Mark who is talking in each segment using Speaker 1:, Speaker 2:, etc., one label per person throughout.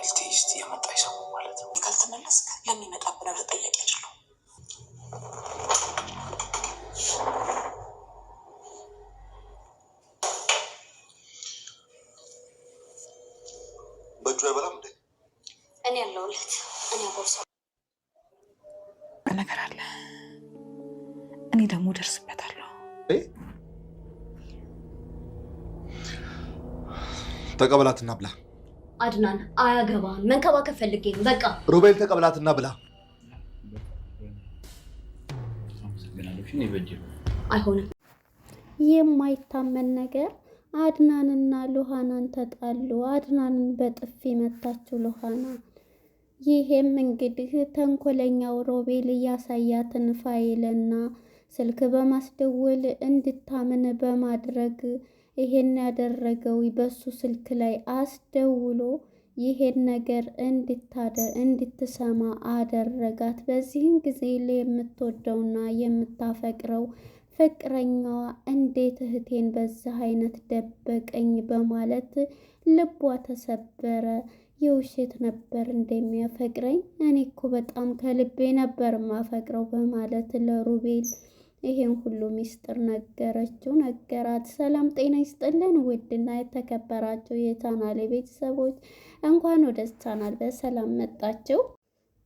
Speaker 1: ሮቤል ቴስት የመጣይ ሰው ማለት ነው። ካልተመለስክ ለሚመጣብን ተጠያቂ አይደለም። በእጁ አይበላም እንዴ?
Speaker 2: እኔ ያለሁለት እኔ ቦርሳ
Speaker 3: ነገር አለ። እኔ ደግሞ ደርስበታለሁ።
Speaker 1: ተቀበላትና ብላ።
Speaker 2: አድናን አያገባም። መንከባከብ ፈልጌ ነው። በቃ
Speaker 1: ሮቤል ተቀበላትና ብላ።
Speaker 2: አይሆንም። የማይታመን ነገር አድናንና ሉሃናን ተጣሉ። አድናንን በጥፊ መታችው ሉሃና። ይሄም እንግዲህ ተንኮለኛው ሮቤል ያሳያትን ፋይልና ስልክ በማስደወል እንድታምን በማድረግ ይሄን ያደረገው በሱ ስልክ ላይ አስደውሎ ይሄን ነገር እንድትሰማ አደረጋት። በዚህም ጊዜ የምትወደውና የምታፈቅረው ፍቅረኛዋ እንዴት እህቴን በዚህ አይነት ደበቀኝ በማለት ልቧ ተሰበረ። የውሸት ነበር እንደሚያፈቅረኝ፣ እኔ እኮ በጣም ከልቤ ነበር ማፈቅረው በማለት ለሮቤል ይሄን ሁሉ ሚስጥር ነገራት። ሰላም ጤና ይስጥልን ውድና የተከበራችሁ የቻናሌ ቤተሰቦች እንኳን ወደ ቻናል በሰላም መጣችሁ።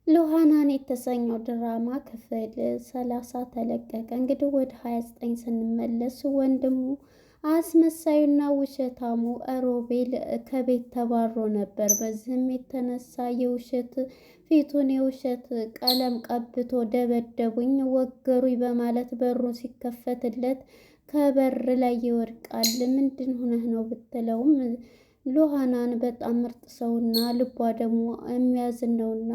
Speaker 2: ሉሃናን የተሰኘው ድራማ ክፍል 30 ተለቀቀ። እንግዲህ ወደ 29 ስንመለስ ወንድሙ አስመሳዩና ውሸታሙ ሮቤል ከቤት ተባሮ ነበር። በዚህም የተነሳ የውሸት ፊቱን የውሸት ቀለም ቀብቶ ደበደቡኝ፣ ወገሩኝ በማለት በሩ ሲከፈትለት ከበር ላይ ይወድቃል። ምንድን ሆነህ ነው ብትለውም ሉሃናን በጣም ምርጥ ሰውና ልቧ ደግሞ የሚያዝን ነውና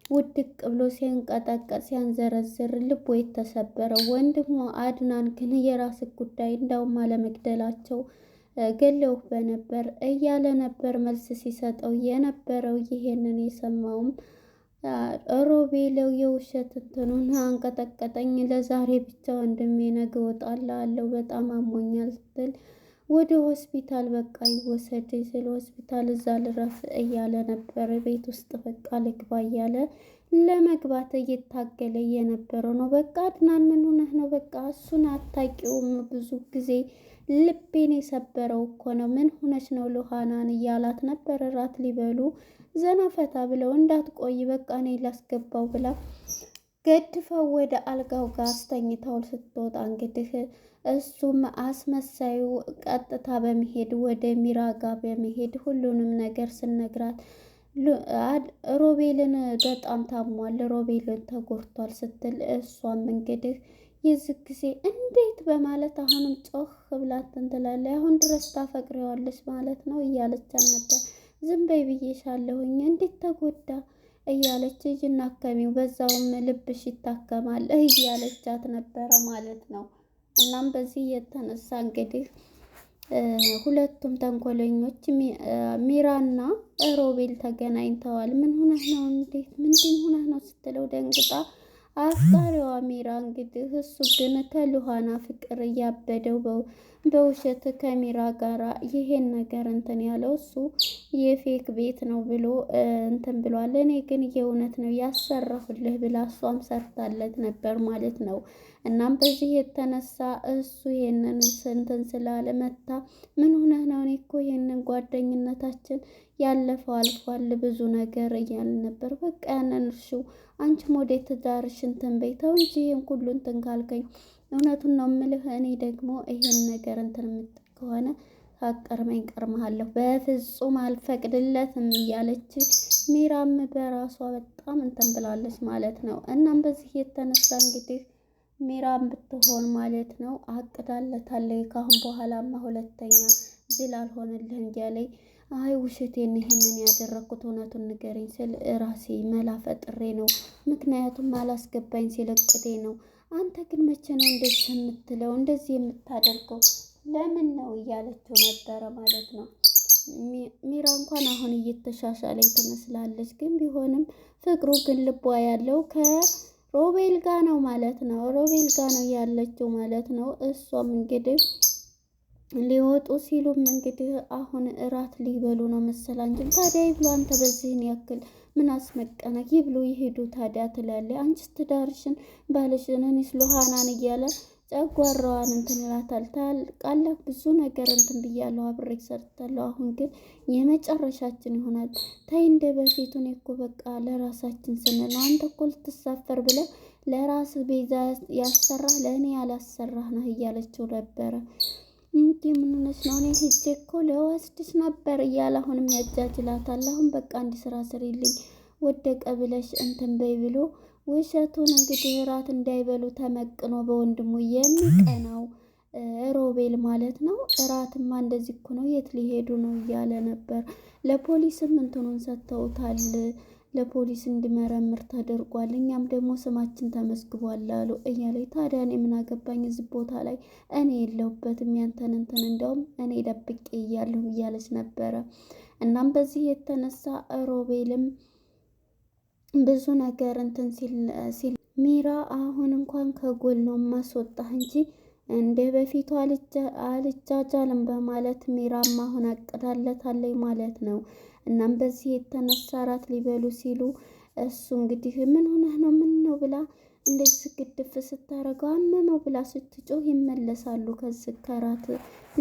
Speaker 2: ውድቅ ብሎ ሲንቀጠቀጥ ሲያንዘረዝር ልቦ የተሰበረ ወንድሙ አድናን ግን የራስ ጉዳይ እንዳውም አለመግደላቸው ገለውህ በነበር እያለ ነበር መልስ ሲሰጠው የነበረው። ይሄንን የሰማውም ሮቤለው የውሸት እንትኑን አንቀጠቀጠኝ፣ ለዛሬ ብቻ ወንድሜ ነገ እወጣልሃለሁ በጣም አሞኛል ስትል ወደ ሆስፒታል በቃ ይወሰድ ስለ ሆስፒታል እዛ ልረፍ እያለ ነበር። ቤት ውስጥ በቃ ልግባ እያለ ለመግባት እየታገለ የነበረው ነው። በቃ አድናን ምን ሆነህ ነው? በቃ እሱን አታውቂውም፣ ብዙ ጊዜ ልቤን የሰበረው እኮ ነው። ምን ሆነች ነው ሉሃናን እያላት ነበር። እራት ሊበሉ ዘና ፈታ ብለው እንዳትቆይ በቃ እኔ ላስገባው ብላ ገድፈው ወደ አልጋው ጋር አስተኝታው ስትወጣ እንግዲህ እሱም አስመሳዩ ቀጥታ በመሄድ ወደ ሚራ ጋር በመሄድ ሁሉንም ነገር ስነግራት ሮቤልን በጣም ታሟል፣ ሮቤልን ተጎድቷል ስትል እሷም እንግዲህ የዚህ ጊዜ እንዴት በማለት አሁንም ጮህ ብላትን ትላለች። አሁን ድረስ ታፈቅሪዋለች ማለት ነው እያለቻት ነበር። ዝም በይ ብዬሻለሁኝ፣ እንዴት ተጎዳ እያለች ሂጂና አከሚው በዛውም ልብሽ ይታከማል እያለቻት ነበረ ማለት ነው። እናም በዚህ የተነሳ እንግዲህ ሁለቱም ተንኮለኞች ሚራና ሮቤል ተገናኝተዋል። ምን ሆነህ ነው? እንዴት ምንድን ሆነህ ነው ስትለው ደንግጣ አፍቃሪዋ ሚራ እንግዲህ እሱ ግን ከሉሃና ፍቅር እያበደው በውሸት ከሚራ ጋራ ይሄን ነገር እንትን ያለው እሱ የፌክ ቤት ነው ብሎ እንትን ብሏል። እኔ ግን የእውነት ነው ያሰራሁልህ ብላ እሷም ሰርታለት ነበር ማለት ነው። እናም በዚህ የተነሳ እሱ ይሄንን እንትን ስላለ መታ ምን ሆነህ ነው? እኔ እኮ ይሄንን ጓደኝነታችን ያለፈው አልፏል ብዙ ነገር እያልን ነበር። በቃ ያንን እርሺው፣ አንቺም ወደ ትዳርሽ እንትን በይተው እንጂ ይሄን ሁሉ እንትን ካልከኝ እውነቱን ነው የምልህ። እኔ ደግሞ ይሄን ነገር እንትን የምትል ከሆነ ካቀርመኝ ቀርመሃለሁ፣ በፍጹም አልፈቅድለትም እያለች ሚራም በራሷ በጣም እንትን ብላለች ማለት ነው። እናም በዚህ የተነሳ እንግዲህ ሚራም ብትሆን ማለት ነው አቅዳለታለች። ካሁን በኋላማ ሁለተኛ ድል አልሆነልህም እያለኝ አይ ውሸቴን ይሄንን ያደረኩት እውነቱን ንገረኝ ስል ራሴ መላ ፈጥሬ ነው፣ ምክንያቱም አላስገባኝ ሲለቅዴ ነው። አንተ ግን መቼ ነው እንደዚህ የምትለው እንደዚህ የምታደርገው ለምን ነው እያለችው ነበረ ማለት ነው። ሚራ እንኳን አሁን እየተሻሻለች ትመስላለች፣ ግን ቢሆንም ፍቅሩ ግን ልቧ ያለው ከሮቤል ጋ ነው ማለት ነው። ሮቤል ጋ ነው ያለችው ማለት ነው። እሷም እንግዲህ ሊወጡ ሲሉም እንግዲህ አሁን እራት ሊበሉ ነው መሰል። አንቺም ታዲያ ይብሉ አንተ በዚህን ያክል ምን አስመቀነ? ይብሉ ይሄዱ ታዲያ ትላለች። አንቺስ ትዳርሽን ባልሽን እኔስ ሉሃናን እያለ ጨጓራዋን እንትን ይላታል። ታልቃለህ ብዙ ነገር እንትን ብያለሁ፣ አብሬ ሰርታለሁ። አሁን ግን የመጨረሻችን ይሆናል። ታይ እንደ በፊቱ እኔ እኮ በቃ ለራሳችን ስንል ነው። አንተ እኮ ልትሳፈር ብለህ ለራስ ቤዛ ያሰራህ ለእኔ ያላሰራህ ነህ እያለችው ነበረ። እንዲህ ምን ሆነሽ ነው? እኔ ሂጄ እኮ ለወስድሽ ነበር እያለ አሁንም ያጃጅላታል። አሁን በቃ እንዲ ስራ ስሪልኝ ወደቀ ብለሽ እንትን በይ ብሎ ውሸቱን እንግዲህ እራት እንዳይበሉ ተመቅኖ በወንድሙ የሚቀናው ሮቤል ማለት ነው። እራትማ እንደዚህ እኮ ነው፣ የት ሊሄዱ ነው እያለ ነበር። ለፖሊስም እንትኑን ሰጥተውታል፣ ለፖሊስ እንዲመረምር ተደርጓል። እኛም ደግሞ ስማችን ተመዝግቧል አሉ እያለ ታዲያ እኔ ምን አገባኝ እዚህ ቦታ ላይ እኔ የለሁበትም ያንተን እንትን እንደውም እኔ ደብቄ እያለሁ እያለች ነበረ። እናም በዚህ የተነሳ ሮቤልም ብዙ ነገር እንትን ሲል ሚራ አሁን እንኳን ከጎል ነው ማስወጣህ እንጂ እንደ በፊቱ አልጃጃልም በማለት ሚራም አሁን አቅዳለታለች ማለት ነው። እናም በዚህ የተነሳ እራት ሊበሉ ሲሉ እሱ እንግዲህ ምን ሆነህ ነው ምን ነው ብላ እንደዚህ ግድፍ ስታረገው አመመው ብላ ስትጮህ ይመለሳሉ። ከዚህ ከራት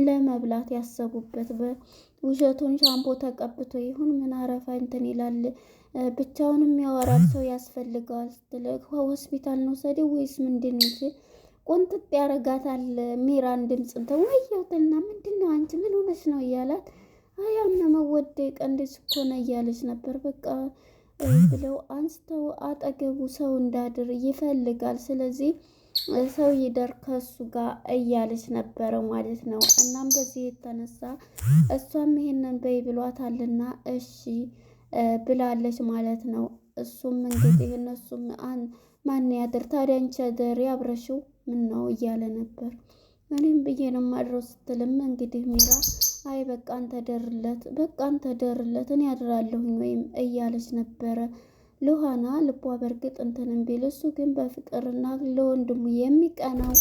Speaker 2: ለመብላት ያሰቡበት በውሸቱን ሻምፖ ተቀብቶ ይሁን ምን አረፋ እንትን ይላል። ብቻውን የሚያወራል ሰው ያስፈልገዋል ስትል ሆስፒታል ነው ሰደው ወይስ ምንድን ነው? ቆንጥጥ ያረጋታል። ሚራን ድምፅ እንትን ወየውትና ምንድን ነው አንቺ ምን ሆነች ነው እያላት አያመመው ወደቀ እንደዚህ እኮ ነው እያለች ነበር። በቃ ብለው አንስተው አጠገቡ ሰው እንዳድር ይፈልጋል። ስለዚህ ሰው ይደር ከሱ ጋር እያለች ነበረ ማለት ነው። እናም በዚህ የተነሳ እሷም ይሄንን በይ ብሏታልና እሺ ብላለች ማለት ነው። እሱም እንግዲህ እነሱም ማን ያድር ታዲያ አንቺ አደሪ አብረሽው ምን ነው እያለ ነበር። እኔም ብዬ ነው ማድረው ስትልም እንግዲህ ሚራ አይ በቃ አንተ ደርለት፣ በቃ አንተ ደርለት እኔ አድራለሁኝ ወይም እያለች ነበረ። ሉሃና ልቧ በእርግጥ እንትንም ቢል እሱ ግን በፍቅርና ለወንድሙ የሚቀናው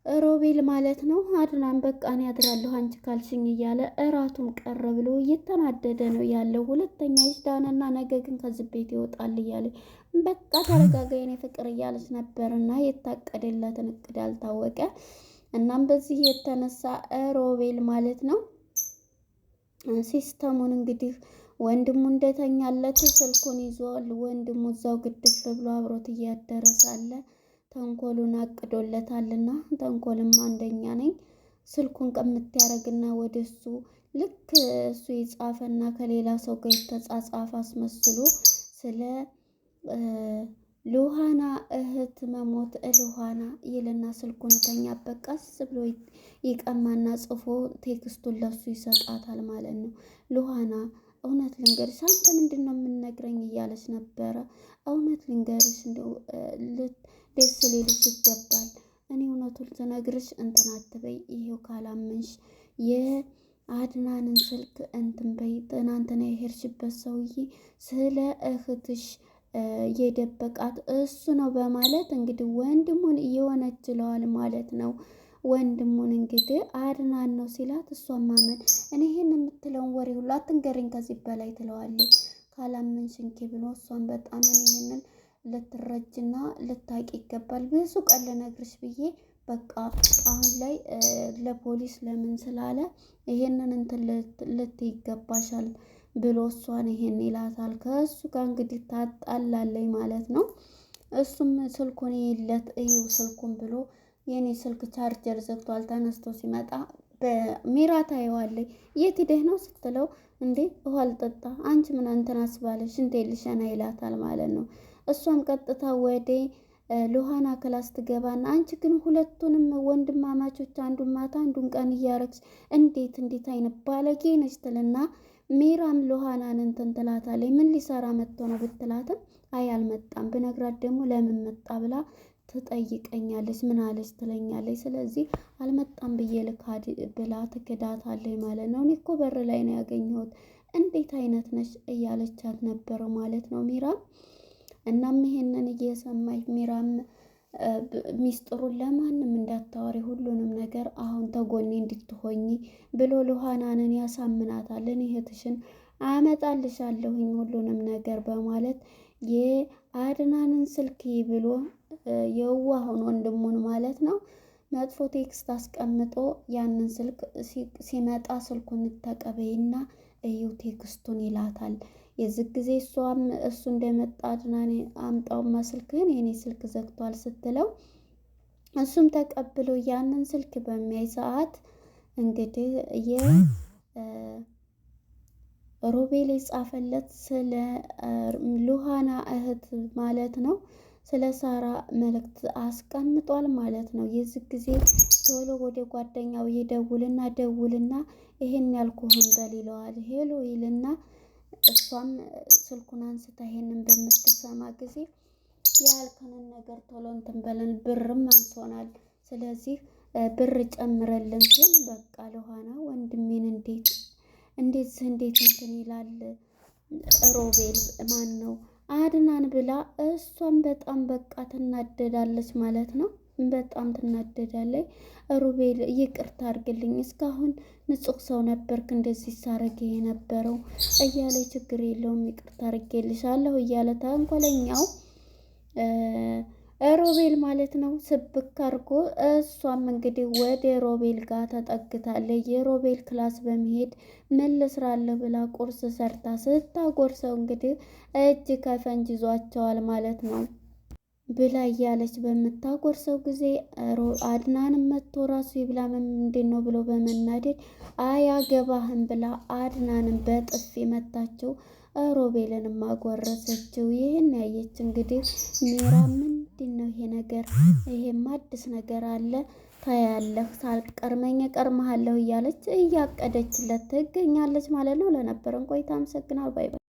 Speaker 2: ሮቤል ማለት ነው። አድናን በቃ እኔ አድራለሁ አንቺ ካልሽኝ እያለ እራቱም ቀረ ብሎ እየተናደደ ነው ያለው። ሁለተኛ ይሽዳንና ነገ ግን ከዚህ ቤት ይወጣል እያለ በቃ ተረጋጋ የኔ ፍቅር እያለች ነበርና የታቀደለትን እቅድ አልታወቀ። እናም በዚህ የተነሳ ሮቤል ማለት ነው ሲስተሙን እንግዲህ ወንድሙ እንደተኛለት ስልኩን ይዟል። ወንድሙ እዛው ግድፍ ብሎ አብሮት እያደረሳለ ተንኮሉን አቅዶለታልና ተንኮልም አንደኛ ነኝ ስልኩን ቀምት ያደርግና ወደሱ ልክ እሱ ይጻፈና ከሌላ ሰው ጋር የተጻጻፈ አስመስሎ ስለ ሉሃና እህት መሞት ሉሃና ይልና ስልኩን ተኛበት። ቀስ ብሎ ይቀማና ጽፎ ቴክስቱን ለሱ ይሰጣታል ማለት ነው። ሉሃና እውነት ልንገርሽ አንተ ምንድን ነው የምንነግረኝ እያለች ነበረ። እውነት ልንገርሽ እንደው ደስ ሊልሽ ይገባል። እኔ እውነቱን ልነግርሽ እንትን አትበይ። ይሄው ካላመንሽ የአድናንን ስልክ እንትን በይ። ትናንትና የሄድሽበት ሰውዬ ስለ እህትሽ የደበቃት እሱ ነው በማለት እንግዲህ ወንድሙን እየወነጅለዋል ማለት ነው። ወንድሙን እንግዲህ አድናን ነው ሲላት እሷን ማመን እኔ ይሄን የምትለውን ወሬ ሁሉ አትንገሪኝ ከዚህ በላይ ትለዋለች። ካላመንሽ እንኪ ብሎ እሷን በጣም እኔ ይሄንን ልትረጅና ልታቂ ይገባል። ብዙ ቀን ልነግርሽ ብዬ በቃ አሁን ላይ ለፖሊስ ለምን ስላለ ይሄንን እንትን ልትይ ይገባሻል ብሎ እሷን ይሄን ይላታል። ከእሱ ጋር እንግዲህ ታጣላለኝ ማለት ነው። እሱም ስልኩን ይለት ይው ስልኩን ብሎ የኔ ስልክ ቻርጀር ዘግቷል ተነስቶ ሲመጣ በሚራ ታየዋለች። የት ሄደህ ነው ስትለው እንዴ ውሃ ልጠጣ አንቺ ምን እንትን አስባለሽ እንዴ ልሸና ይላታል ማለት ነው። እሷም ቀጥታ ወደ ሉሃና ክላስ ትገባና አንቺ ግን ሁለቱንም ወንድማማቾች አንዱን ማታ አንዱን ቀን እያረግሽ እንዴት አይነት ባለጌ ነች ትልና ሚራም ሉሃናን እንትን ትላታለች። ምን ሊሰራ መጥቶ ነው ብትላትም አይ አልመጣም ብነግራት ደግሞ ለምን መጣ ብላ ትጠይቀኛለች። ምን አለች ትለኛለች። ስለዚህ አልመጣም ብዬ ልካድ ብላ ትክዳታለች ማለት ነው። እኔ እኮ በር ላይ ነው ያገኘሁት እንዴት አይነት ነች እያለቻት ነበረው ማለት ነው ሚራም። እናም ይሄንን እየሰማች ሚራም ሚስጥሩን ለማንም እንዳታወሪ ሁሉንም ነገር አሁን ተጎኔ እንድትሆኚ ብሎ ሉሃናንን ያሳምናታል። እኔ እህትሽን አመጣልሻለሁኝ ሁሉንም ነገር በማለት የአድናንን ስልክ ብሎ የዋሁን ወንድሙን ማለት ነው መጥፎ ቴክስት አስቀምጦ ያንን ስልክ ሲመጣ ስልኩን ተቀበይና እዩ ቴክስቱን ይላታል። የዚህ ጊዜ እሷም እሱ እንደመጣ አድናን አምጣውማ ስልክህን የኔ ስልክ ዘግቷል ስትለው እሱም ተቀብሎ ያንን ስልክ በሚያይ ሰዓት እንግዲህ ሮቤል የጻፈለት ስለ ሉሃና እህት ማለት ነው ስለ ሳራ መልእክት አስቀምጧል ማለት ነው። የዚህ ጊዜ ቶሎ ወደ ጓደኛው ደውልና ይሄን ያልኩህን በል ይለዋል። ሄሎ ይልና እሷም ስልኩን አንስታ ይሄንን በምትሰማ ጊዜ ያልከንን ነገር ቶሎ እንትን በለን ብርም አንሶናል፣ ስለዚህ ብር ጨምረልን ሲል በቃ ሉሃና ወንድሜን እንዴት እንትን ይላል ሮቤል ማን ነው አድናን ብላ እሷም በጣም በቃ ትናደዳለች ማለት ነው። በጣም ትናደዳለች። ሮቤል ይቅርታ አድርግልኝ፣ እስካሁን ንጹህ ሰው ነበርክ እንደዚህ ሳረግ የነበረው እያለ ችግር የለውም ይቅርታ አድርጌልሻለሁ እያለ ተንኮለኛው ሮቤል ማለት ነው ስብክ አድርጎ እሷም እንግዲህ ወደ ሮቤል ጋር ተጠግታለች። የሮቤል ክላስ በመሄድ ምን ልስራለሁ ብላ ቁርስ ሰርታ ስታጎርሰው እንግዲህ እጅ ከፈንጅ ይዟቸዋል ማለት ነው ብላ እያለች በምታጎርሰው ጊዜ አድናንም መጥቶ ራሱ ይብላ ምንድን ነው ብሎ በመናደድ አያገባህም ብላ አድናንም በጥፊ መታቸው። ሮቤልንም አጎረሰችው። ይህን ያየች እንግዲህ ሜራ ምንድን ነው ይሄ ነገር? ይሄም አዲስ ነገር አለ ታያለህ፣ ሳልቀርመኝ ቀርመሃለሁ እያለች እያቀደችለት ትገኛለች ማለት ነው። ለነበረን ቆይታ አመሰግናለሁ። ባይ ባይ።